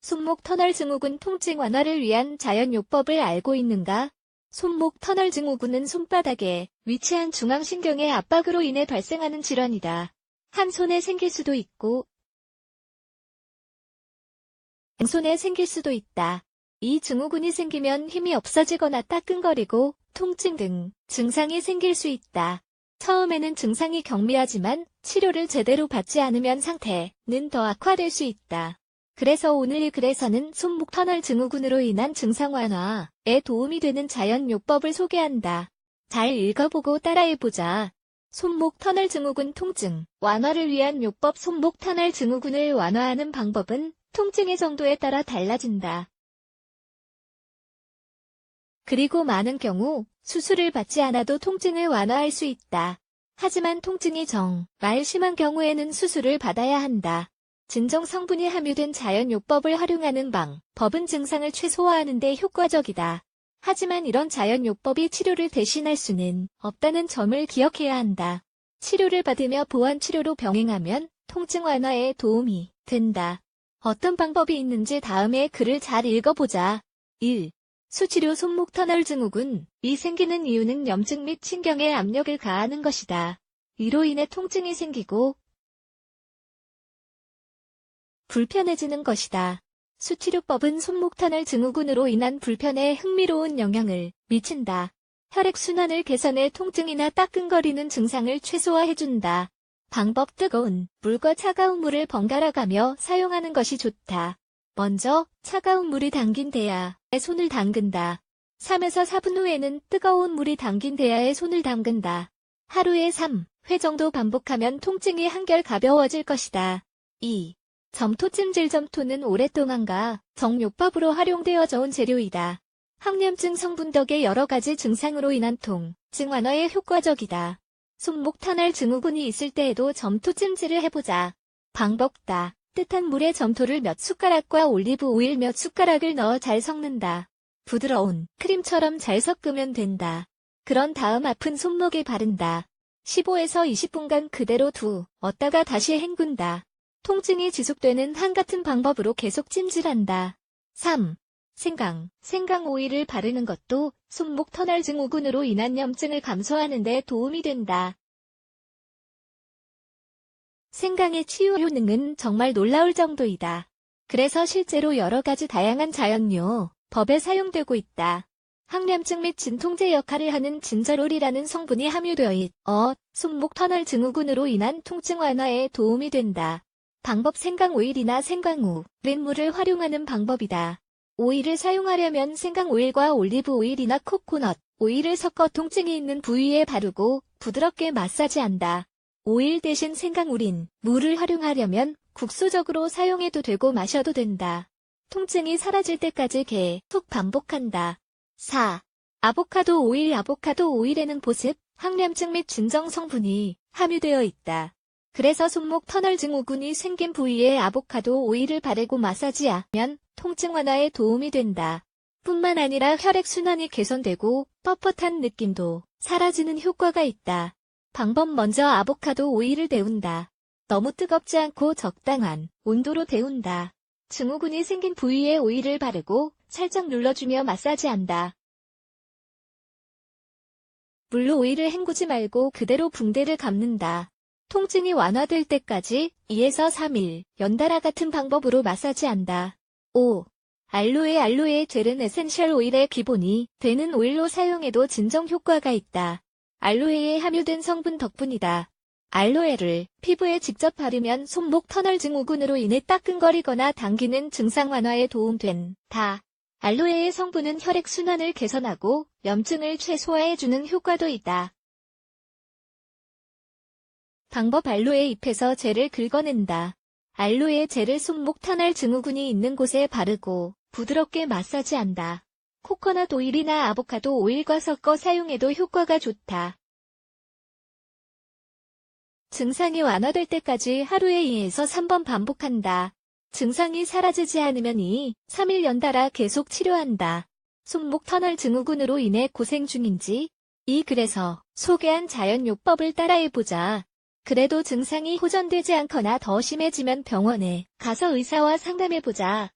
손목 터널 증후군 통증 완화를 위한 자연요법을 알고 있는가? 손목 터널 증후군은 손바닥에 위치한 중앙신경의 압박으로 인해 발생하는 질환이다. 한 손에 생길 수도 있고 양손에 생길 수도 있다. 이 증후군이 생기면 힘이 없어지거나 따끔거리고 통증 등 증상이 생길 수 있다. 처음에는 증상이 경미하지만 치료를 제대로 받지 않으면 상태는 더 악화될 수 있다. 그래서 오늘 이 글에서는 손목 터널 증후군으로 인한 증상 완화에 도움이 되는 자연요법을 소개한다. 잘 읽어보고 따라해보자. 손목 터널 증후군 통증 완화를 위한 요법. 손목 터널 증후군을 완화하는 방법은 통증의 정도에 따라 달라진다. 그리고 많은 경우 수술을 받지 않아도 통증을 완화할 수 있다. 하지만 통증이 정말 심한 경우에는 수술을 받아야 한다. 진정 성분이 함유된 자연요법을 활용하는 방법은 증상을 최소화하는 데 효과적이다. 하지만 이런 자연요법이 치료를 대신할 수는 없다는 점을 기억해야 한다. 치료를 받으며 보완치료로 병행하면 통증 완화에 도움이 된다. 어떤 방법이 있는지 다음에 글을 잘 읽어보자. 1. 수치료. 손목 터널 증후군이 생기는 이유는 염증 및 신경에 압력을 가하는 것이다. 이로 인해 통증이 생기고 불편해지는 것이다. 수치료법은 손목 터널 증후군으로 인한 불편에 흥미로운 영향을 미친다. 혈액순환을 개선해 통증이나 따끔거리는 증상을 최소화해준다. 방법. 뜨거운 물과 차가운 물을 번갈아 가며 사용하는 것이 좋다. 먼저 차가운 물이 담긴 대야에 손을 담근다. 3에서 4분 후에는 뜨거운 물이 담긴 대야에 손을 담근다. 하루에 3회 정도 반복하면 통증이 한결 가벼워질 것이다. 2. 점토 찜질. 점토는 오랫동안가 정요법으로 활용되어져 온 재료이다. 항염증 성분 덕에 여러 가지 증상으로 인한 통증 완화에 효과적이다. 손목 터널 증후군이 있을 때에도 점토 찜질을 해보자. 방법. 따뜻한 물에 점토를 몇 숟가락과 올리브 오일 몇 숟가락을 넣어 잘 섞는다. 부드러운 크림처럼 잘 섞으면 된다. 그런 다음 아픈 손목에 바른다. 15에서 20분간 그대로 두었다가 다시 헹군다. 통증이 지속되는 한 같은 방법으로 계속 찜질한다. 3. 생강 오일을 바르는 것도 손목 터널 증후군으로 인한 염증을 감소하는 데 도움이 된다. 생강의 치유 효능은 정말 놀라울 정도이다. 그래서 실제로 여러 가지 다양한 자연요법에 사용되고 있다. 항염증 및 진통제 역할을 하는 진저롤이라는 성분이 함유되어 있어 손목 터널 증후군으로 인한 통증 완화에 도움이 된다. 방법. 생강 오일이나 생강우린 물을 활용하는 방법이다. 오일을 사용하려면 생강 오일과 올리브 오일이나 코코넛 오일을 섞어 통증이 있는 부위에 바르고 부드럽게 마사지한다. 오일 대신 생강 우린 물을 활용하려면 국소적으로 사용해도 되고 마셔도 된다. 통증이 사라질 때까지 계속 반복한다. 4. 아보카도 오일. 아보카도 오일에는 보습, 항염증 및 진정 성분이 함유되어 있다. 그래서 손목 터널 증후군이 생긴 부위에 아보카도 오일을 바르고 마사지하면 통증 완화에 도움이 된다. 뿐만 아니라 혈액순환이 개선되고 뻣뻣한 느낌도 사라지는 효과가 있다. 방법. 먼저 아보카도 오일을 데운다. 너무 뜨겁지 않고 적당한 온도로 데운다. 증후군이 생긴 부위에 오일을 바르고 살짝 눌러주며 마사지한다. 물로 오일을 헹구지 말고 그대로 붕대를 감는다. 통증이 완화될 때까지 2에서 3일 연달아 같은 방법으로 마사지한다. 5. 알로에 젤은 에센셜 오일의 기본이 되는 오일로 사용해도 진정 효과가 있다. 알로에에 함유된 성분 덕분이다. 알로에를 피부에 직접 바르면 손목 터널 증후군으로 인해 따끔거리거나 당기는 증상 완화에 도움된다. 알로에의 성분은 혈액순환을 개선하고 염증을 최소화해주는 효과도 있다. 방법. 알로에 잎에서 젤을 긁어낸다. 알로에 젤을 손목 터널 증후군이 있는 곳에 바르고 부드럽게 마사지한다. 코코넛 오일이나 아보카도 오일과 섞어 사용해도 효과가 좋다. 증상이 완화될 때까지 하루에 2에서 3번 반복한다. 증상이 사라지지 않으면 2, 3일 연달아 계속 치료한다. 손목 터널 증후군으로 인해 고생 중인지 이 글에서 소개한 자연요법을 따라해보자. 그래도 증상이 호전되지 않거나 더 심해지면 병원에 가서 의사와 상담해보자.